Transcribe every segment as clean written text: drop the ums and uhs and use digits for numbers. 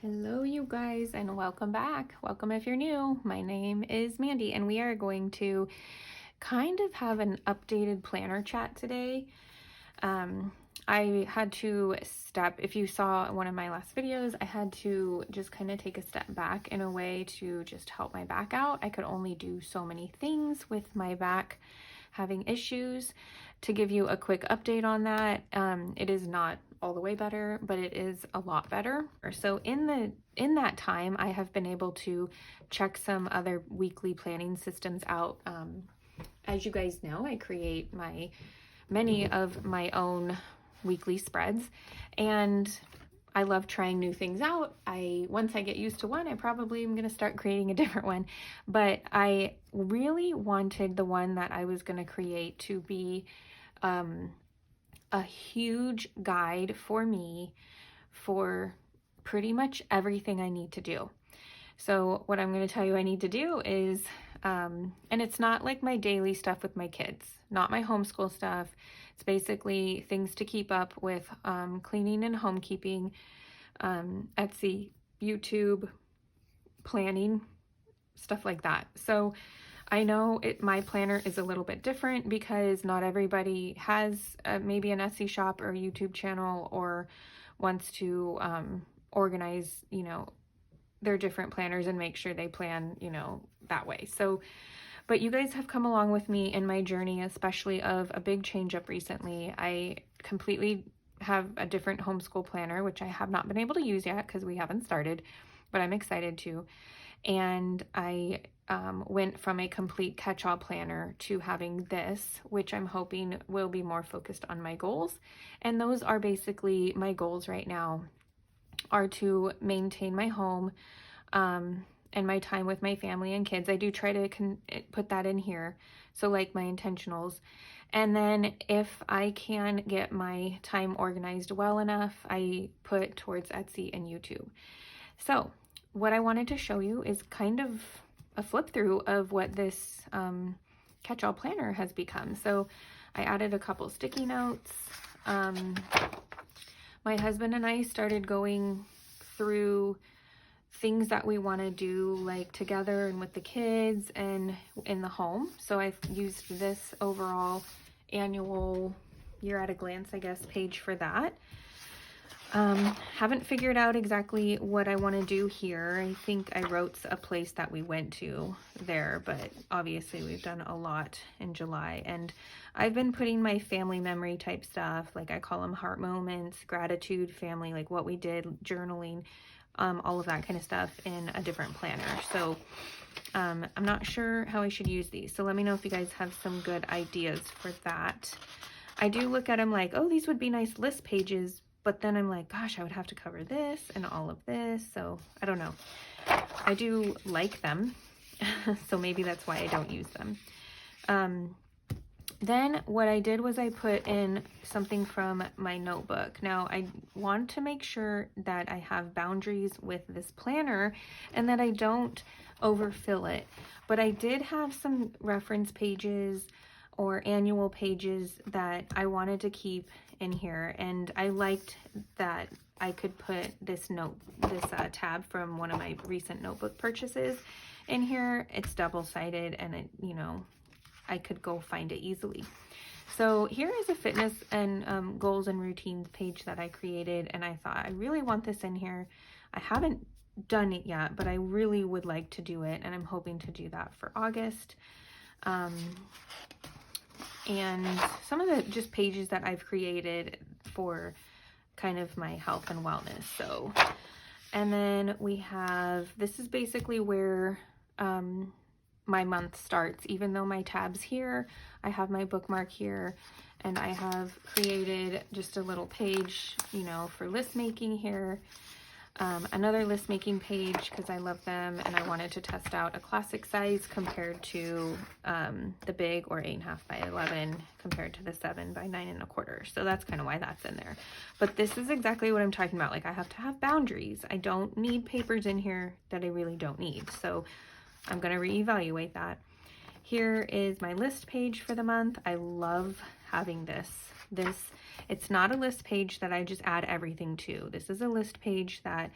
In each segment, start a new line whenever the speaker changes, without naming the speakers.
Hello you guys, and welcome back. Welcome if you're new. My name is Mandy and we are going to kind of have an updated planner chat today. I had to if you saw one of my last videos, I had to just kind of take a step back in a way to just help my back out. I could only do so many things with my back having issues. To give you a quick update on that, it is not all the way better, but it is a lot better. So in that time, I have been able to check some other weekly planning systems out. As you guys know, I create many of my own weekly spreads, and I love trying new things out. Once I get used to one, I probably am going to start creating a different one. But I really wanted the one that I was going to create to be a huge guide for me for pretty much everything I need to do. So what I'm going to tell you I need to do is, and it's not like my daily stuff with my kids, not my homeschool stuff. It's basically things to keep up with, cleaning and homekeeping, Etsy, YouTube, planning, stuff like that. So I know my planner is a little bit different because not everybody has maybe an Etsy shop or a YouTube channel or wants to organize, their different planners and make sure they plan, that way. So, but you guys have come along with me in my journey, especially of a big change up recently. I completely have a different homeschool planner, which I have not been able to use yet because we haven't started, but I'm excited to. And I went from a complete catch-all planner to having this, which I'm hoping will be more focused on my goals. And those are basically my goals right now, are to maintain my home and my time with my family and kids. I do try to put that in here, so like my intentionals. And then if I can get my time organized well enough, I put towards Etsy and YouTube. So what I wanted to show you is kind of a flip through of what this catch-all planner has become. So I added a couple sticky notes. My husband and I started going through things that we want to do, like together and with the kids and in the home. So I've used this overall annual year at a glance, I guess, page for that. Haven't figured out exactly what I want to do here. I think I wrote a place that we went to there, but obviously we've done a lot in July, and I've been putting my family memory type stuff, like I call them heart moments, gratitude, family, like what we did, journaling, all of that kind of stuff in a different planner. So I'm not sure how I should use these. So let me know if you guys have some good ideas for that. I do look at them like, oh, these would be nice list pages, but then I'm like, gosh, I would have to cover this and all of this. So I don't know. I do like them. So maybe that's why I don't use them. Then what I did was I put in something from my notebook. Now I want to make sure that I have boundaries with this planner and that I don't overfill it. But I did have some reference pages or annual pages that I wanted to keep in here, and I liked that I could put this tab from one of my recent notebook purchases in here. It's double-sided, and it, I could go find it easily. So here is a fitness and goals and routines page that I created, and I thought I really want this in here. I haven't done it yet, but I really would like to do it, and I'm hoping to do that for August. And some of the just pages that I've created for kind of my health and wellness. So, and then we have, this is basically where my month starts. Even though my tab's here, I have my bookmark here, and I have created just a little page, for list making here. Another list making page because I love them, and I wanted to test out a classic size compared to the big, or 8.5 by 11 compared to the 7 by 9.25. So that's kind of why that's in there. But this is exactly what I'm talking about. Like, I have to have boundaries. I don't need papers in here that I really don't need. So I'm going to reevaluate that. Here is my list page for the month. I love having this. It's not a list page that I just add everything to. This is a list page that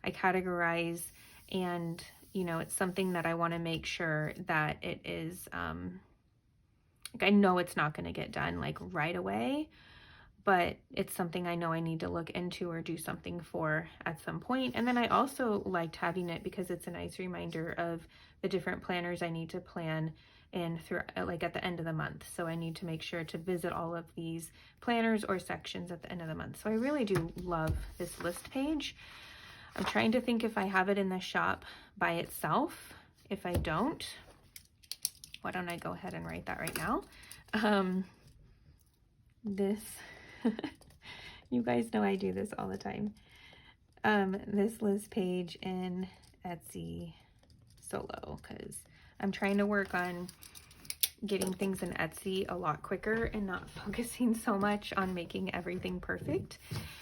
I categorize, and you know, it's something that I want to make sure that it is, like I know it's not going to get done like right away, but it's something I know I need to look into or do something for at some point. And then I also liked having it because it's a nice reminder of the different planners I need to plan in through, like at the end of the month. So I need to make sure to visit all of these planners or sections at the end of the month. So I really do love this list page. I'm trying to think if I have it in the shop by itself. If I don't, why don't I go ahead and write that right now? This, you guys know I do this all the time. This list page in Etsy solo, because I'm trying to work on getting things in Etsy a lot quicker and not focusing so much on making everything perfect.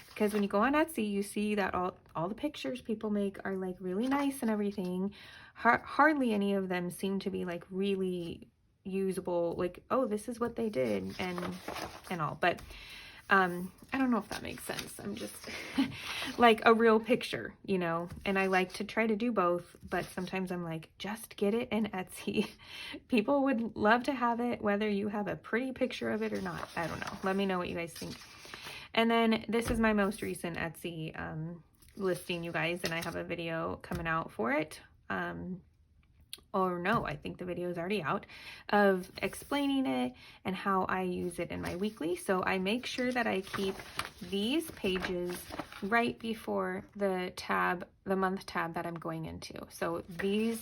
Because when you go on Etsy, you see that all the pictures people make are like really nice and everything. Hardly any of them seem to be like really usable, like, oh, this is what they did and all. But I don't know if that makes sense. I'm just like a real picture, you know, and I like to try to do both, but sometimes I'm like, just get it in Etsy. People would love to have it, whether you have a pretty picture of it or not. I don't know. Let me know what you guys think. And then this is my most recent Etsy listing, you guys, and I have a video coming out for it. Or no, I think the video is already out, of explaining it and how I use it in my weekly. So I make sure that I keep these pages right before the tab, the month tab that I'm going into. So these,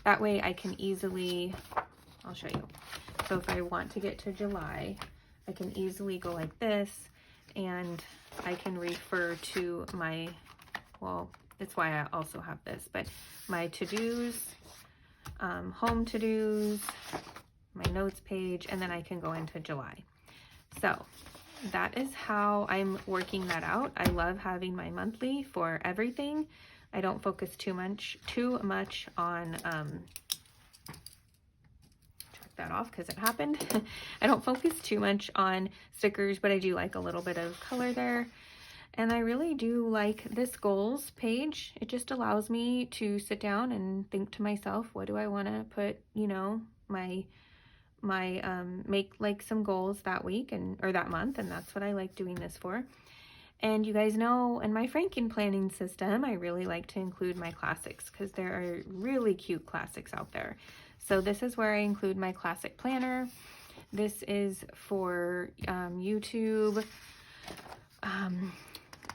that way I can easily, I'll show you. So if I want to get to July, I can easily go like this, and I can refer to my, well, that's why I also have this, but my to-dos, home to-dos, my notes page, and then I can go into July. So that is how I'm working that out. I love having my monthly for everything. I don't focus too much on, check that off because it happened. I don't focus too much on stickers, but I do like a little bit of color there. And I really do like this goals page. It just allows me to sit down and think to myself, what do I want to put, you know, my make like some goals that week or that month. And that's what I like doing this for. And you guys know in my Franken-planning system, I really like to include my classics because there are really cute classics out there. So this is where I include my classic planner. This is for YouTube.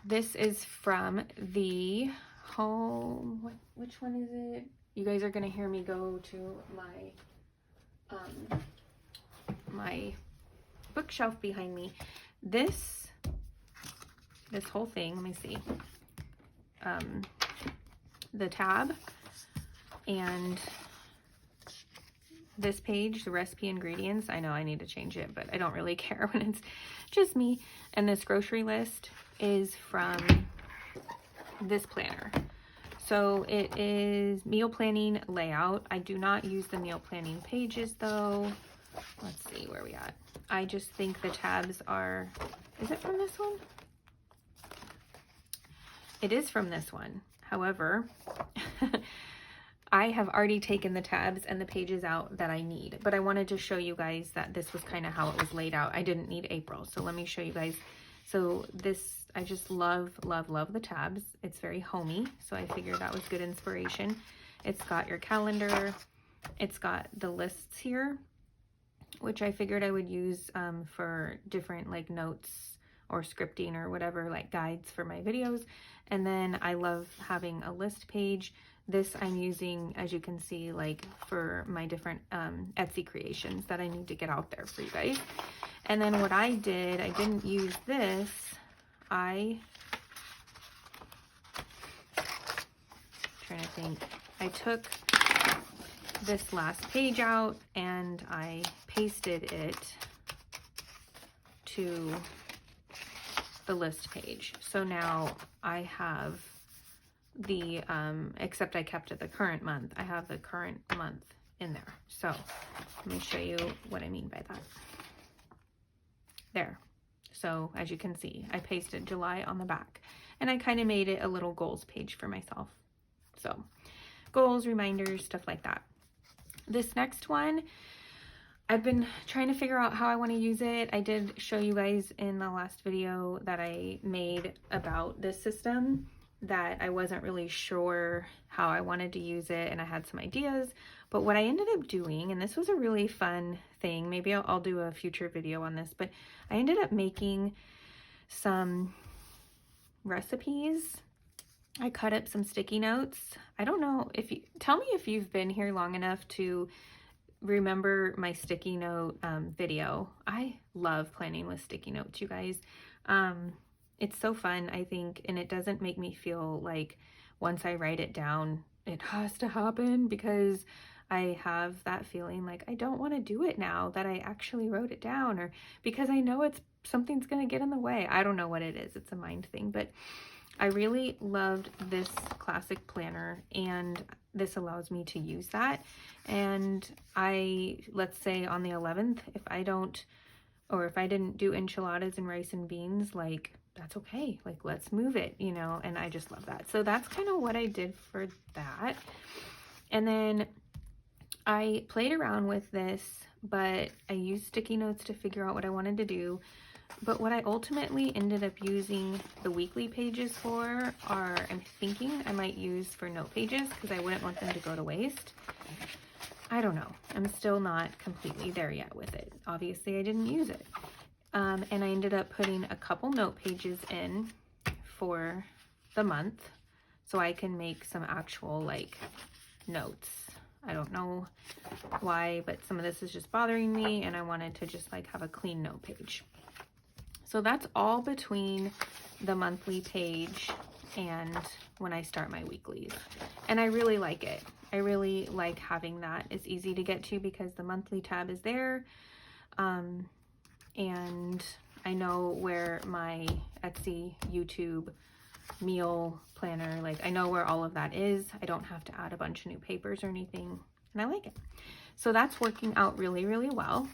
This is from the home, which one is it? You guys are going to hear me go to my bookshelf behind me. This whole thing, let me see. The tab and this page, the recipe ingredients. I know I need to change it, but I don't really care when it's just me. And this grocery list is from this planner. So it is meal planning layout. I do not use the meal planning pages though. Let's see where we at. I just think the tabs are, is it from this one? It is from this one. However, I have already taken the tabs and the pages out that I need, but I wanted to show you guys that this was kind of how it was laid out. I didn't need April. So let me show you guys. So this, I just love, love, love the tabs. It's very homey. So I figured that was good inspiration. It's got your calendar. It's got the lists here, which I figured I would use for different like notes or scripting or whatever, like guides for my videos. And then I love having a list page. This I'm using, as you can see, like for my different Etsy creations that I need to get out there for you guys. And then what I did, I didn't use this. Trying to think. I took this last page out and I pasted it to the list page. So now I have the, except I kept it the current month. I have the current month in there. So let me show you what I mean by that. There. So as you can see, I pasted July on the back. and I kind of made it a little goals page for myself. So goals, reminders, stuff like that. This next one, I've been trying to figure out how I want to use it. I did show you guys in the last video that I made about this system that I wasn't really sure how I wanted to use it, and I had some ideas. But what I ended up doing, and this was a really fun thing, maybe I'll do a future video on this, but I ended up making some recipes. I cut up some sticky notes. I don't know if you, tell me if you've been here long enough to remember my sticky note video. I love planning with sticky notes, you guys. It's so fun, I think, and it doesn't make me feel like once I write it down, it has to happen, because I have that feeling like I don't want to do it now that I actually wrote it down, or because I know it's something's going to get in the way. I don't know what it is. It's a mind thing, but I really loved this classic planner, and this allows me to use that. And let's say on the 11th, if I didn't do enchiladas and rice and beans, like, that's okay. Like, let's move it, you know, and I just love that. So that's kind of what I did for that. And then I played around with this, but I used sticky notes to figure out what I wanted to do. But what I ultimately ended up using the weekly pages for are, I'm thinking I might use for note pages, because I wouldn't want them to go to waste. I don't know. I'm still not completely there yet with it. Obviously, I didn't use it. And I ended up putting a couple note pages in for the month so I can make some actual, like, notes. I don't know why, but some of this is just bothering me, and I wanted to just, like, have a clean note page. So that's all between the monthly page and when I start my weeklies. And I really like it. I really like having that. It's easy to get to because the monthly tab is there. And I know where my Etsy, YouTube, meal planner, like, I know where all of that is. I don't have to add a bunch of new papers or anything, and I like it. So that's working out really, really well.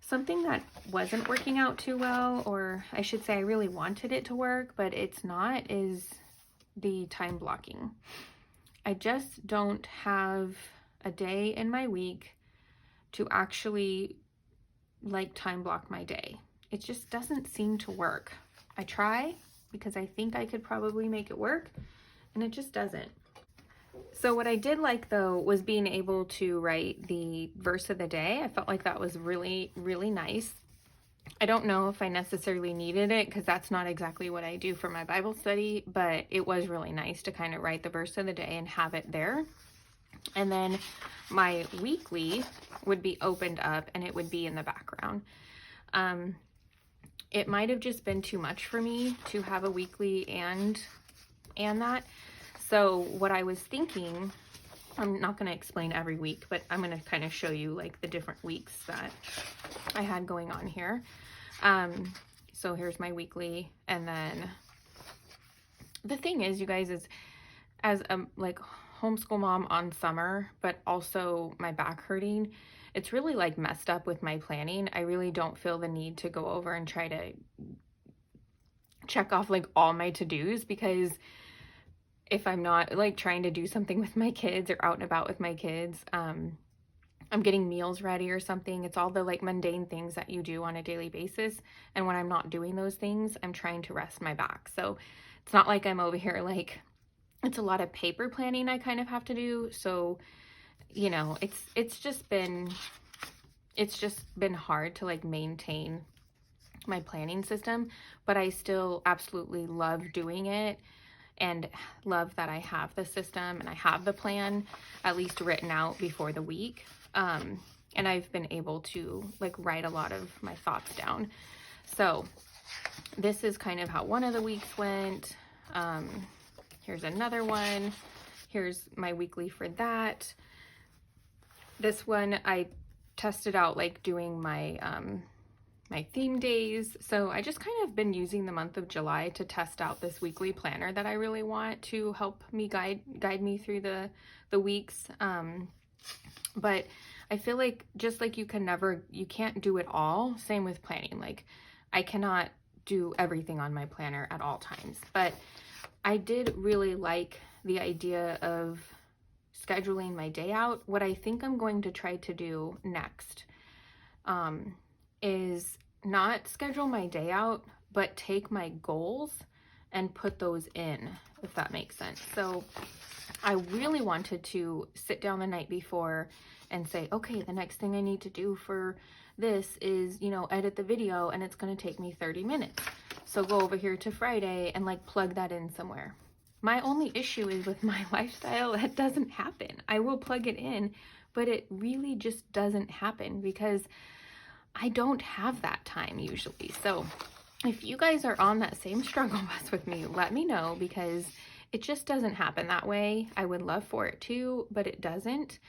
Something that wasn't working out too well, or I should say I really wanted it to work, but it's not, is the time blocking. I just don't have a day in my week to actually, like, time block my day. It just doesn't seem to work. I try because I think I could probably make it work, and it just doesn't. So what I did like, though, was being able to write the verse of the day. I felt like that was really, really nice. I don't know if I necessarily needed it, because that's not exactly what I do for my Bible study, but it was really nice to kind of write the verse of the day and have it there. And then my weekly would be opened up and it would be in the background. It might have just been too much for me to have a weekly and that. So what I was thinking, I'm not going to explain every week, but I'm going to kind of show you, like, the different weeks that I had going on here. So here's my weekly. And then the thing is, you guys, is as a, like, homeschool mom on summer, but also my back hurting, it's really, like, messed up with my planning. I really don't feel the need to go over and try to check off, like, all my to-dos, because if I'm not, like, trying to do something with my kids or out and about with my kids, I'm getting meals ready or something. It's all the, like, mundane things that you do on a daily basis. And when I'm not doing those things, I'm trying to rest my back. So it's not like I'm over here, like, it's a lot of paper planning I kind of have to do. So, you know, it's just been hard to, like, maintain my planning system, but I still absolutely love doing it. And love that I have the system and I have the plan at least written out before the week. And I've been able to, like, write a lot of my thoughts down. So this is kind of how one of the weeks went. Here's another one. Here's my weekly for that. This one I tested out, like, doing my my theme days. So I just kind of been using the month of July to test out this weekly planner that I really want to help me guide me through the weeks. But I feel like, just like you can't do it all, same with planning. Like, I cannot do everything on my planner at all times. But I did really like the idea of scheduling my day out. What I think I'm going to try to do next is not schedule my day out, but take my goals and put those in, if that makes sense. So I really wanted to sit down the night before and say, okay, the next thing I need to do for this is, you know, edit the video, and it's going to take me 30 minutes. So go over here to Friday and like plug that in somewhere. My only issue is with my lifestyle, that doesn't happen. I will plug it in, but it really just doesn't happen because I don't have that time usually. So if you guys are on that same struggle bus with me, let me know, because it just doesn't happen that way. I would love for it to, but it doesn't.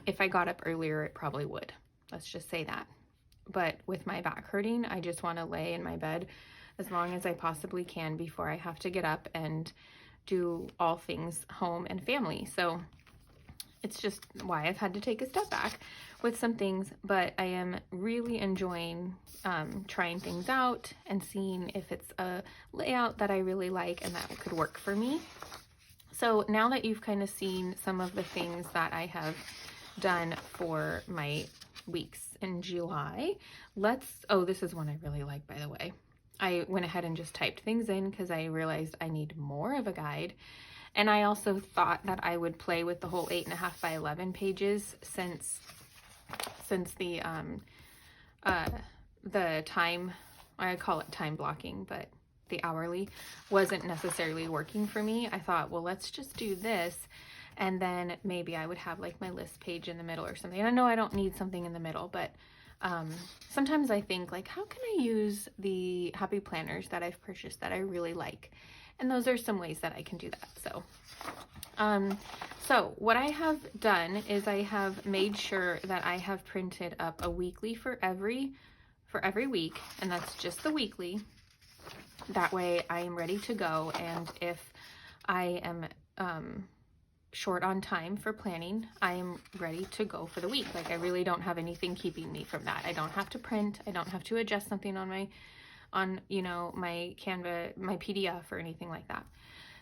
If I got up earlier, it probably would. Let's just say that. But with my back hurting, I just want to lay in my bed as long as I possibly can before I have to get up and do all things home and family. So it's just why I've had to take a step back with some things, but I am really enjoying trying things out and seeing if it's a layout that I really like and that could work for me. So now that you've kind of seen some of the things that I have done for my weeks in July, oh, this is one I really like, by the way. I went ahead and just typed things in because I realized I need more of a guide. And I also thought that I would play with the whole 8.5 by 11 pages since the time, I call it time blocking, but the hourly wasn't necessarily working for me. I thought, well, let's just do this, and then maybe I would have like my list page in the middle or something. And I know I don't need something in the middle, but sometimes I think like, how can I use the happy planners that I've purchased that I really like? And those are some ways that I can do that. So what I have done is I have made sure that I have printed up a weekly for every week, and that's just the weekly. That way I am ready to go, and if I am short on time for planning, I am ready to go for the week. Like, I really don't have anything keeping me from that. I don't have to print, I don't have to adjust something on my my Canva, my PDF or anything like that.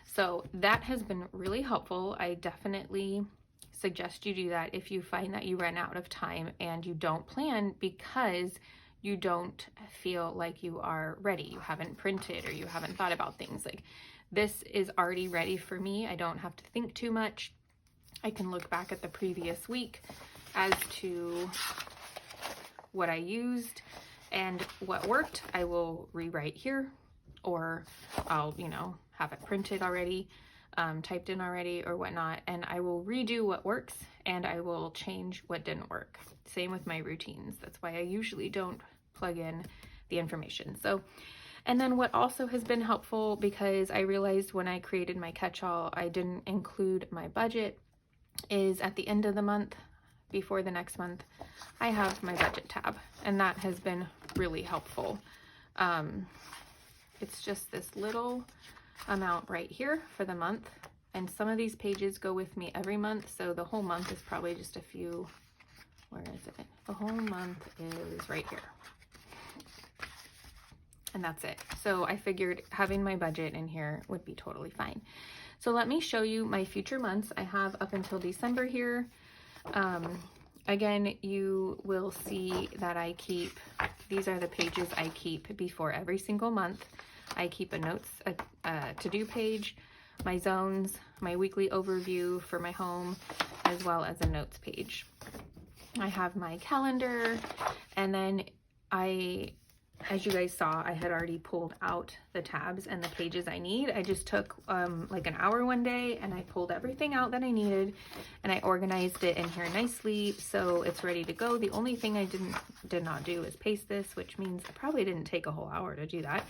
So that has been really helpful. I definitely suggest you do that if you find that you run out of time and you don't plan because you don't feel like you are ready. You haven't printed or you haven't thought about things. Like, this is already ready for me. I don't have to think too much. I can look back at the previous week as to what I used and what worked. I will rewrite here, or I'll, have it printed already, typed in already or whatnot, and I will redo what works and I will change what didn't work. Same with my routines. That's why I usually don't plug in the information. So, and then what also has been helpful, because I realized when I created my catch-all, I didn't include my budget, is at the end of the month, before the next month, I have my budget tab, and that has been really helpful. It's just this little amount right here for the month, and some of these pages go with me every month, so the whole month is probably just a few, where is it? The whole month is right here. And that's it. So I figured having my budget in here would be totally fine. So let me show you my future months. I have up until December here. Again, you will see that I keep, these are the pages I keep before every single month. I keep a to-do page, my zones, my weekly overview for my home, as well as a notes page. I have my calendar, and then as you guys saw, I had already pulled out the tabs and the pages I need. I just took like an hour one day and I pulled everything out that I needed and I organized it in here nicely so it's ready to go. The only thing I did not do is paste this, which means it probably didn't take a whole hour to do that.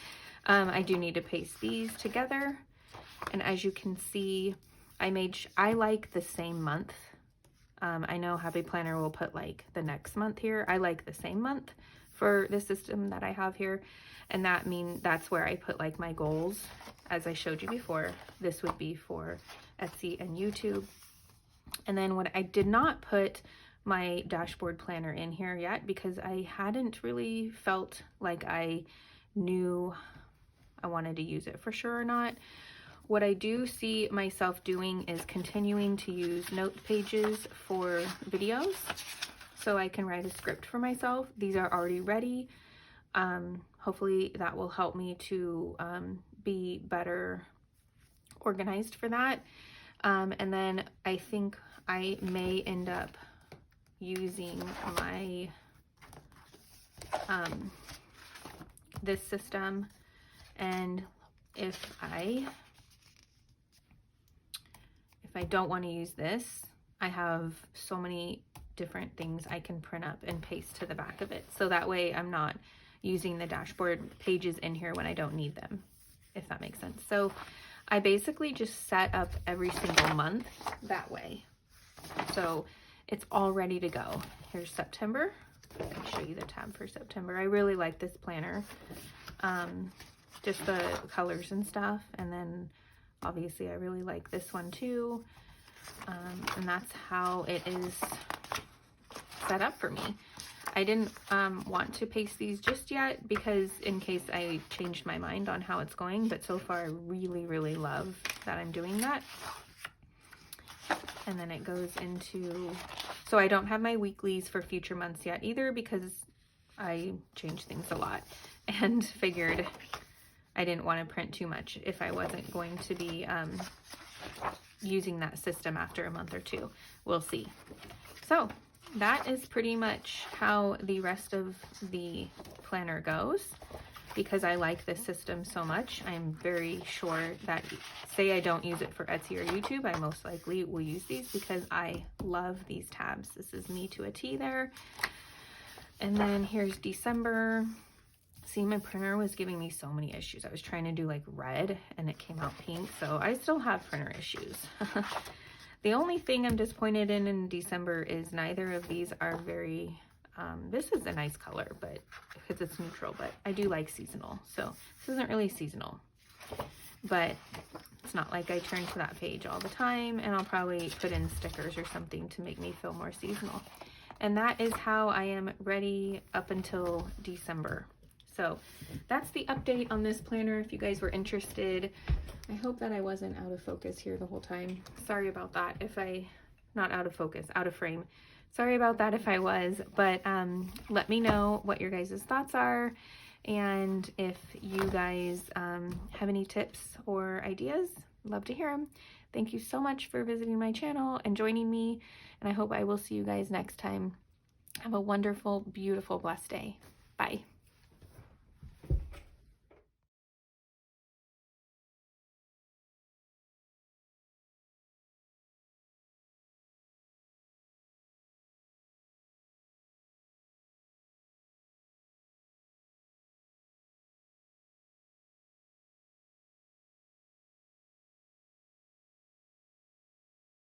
I do need to paste these together, and as you can see, I like the same month. I know Happy Planner will put like the next month here. I like the same month for the system that I have here, and that's where I put like my goals. As I showed you before, this would be for Etsy and YouTube. And then what I did not put my dashboard planner in here yet because I hadn't really felt like I knew I wanted to use it for sure or not. What I do see myself doing is continuing to use note pages for videos so I can write a script for myself. These are already ready. Hopefully that will help me to be better organized for that. And then I think I may end up using my this system, and if I don't want to use this, I have so many different things I can print up and paste to the back of it, so that way I'm not using the dashboard pages in here when I don't need them, if that makes sense. So I basically just set up every single month that way, so it's all ready to go. Here's September. I can show you the tab for September. I really like this planner, just the colors and stuff, and then obviously I really like this one too, and that's how it is set up for me. I didn't want to paste these just yet because in case I changed my mind on how it's going, but so far I really love that I'm doing that. And then it goes into, so I don't have my weeklies for future months yet either because I change things a lot and figured I didn't want to print too much if I wasn't going to be using that system after a month or two. We'll see. So that is pretty much how the rest of the planner goes. Because I like this system so much, I'm very sure that, say I don't use it for Etsy or YouTube, I most likely will use these because I love these tabs. This is me to a T there. And then here's December. See, my printer was giving me so many issues. I was trying to do like red and it came out pink, so I still have printer issues. The only thing I'm disappointed in December is neither of these are very, this is a nice color, but because it's neutral, but I do like seasonal. So this isn't really seasonal, but it's not like I turn to that page all the time, and I'll probably put in stickers or something to make me feel more seasonal. And that is how I am ready up until December. So that's the update on this planner if you guys were interested. I hope that I wasn't out of focus here the whole time. Sorry about that if I, not out of focus, out of frame. Sorry about that if I was, but let me know what your guys' thoughts are, and if you guys have any tips or ideas, love to hear them. Thank you so much for visiting my channel and joining me, and I hope I will see you guys next time. Have a wonderful, beautiful, blessed day. Bye.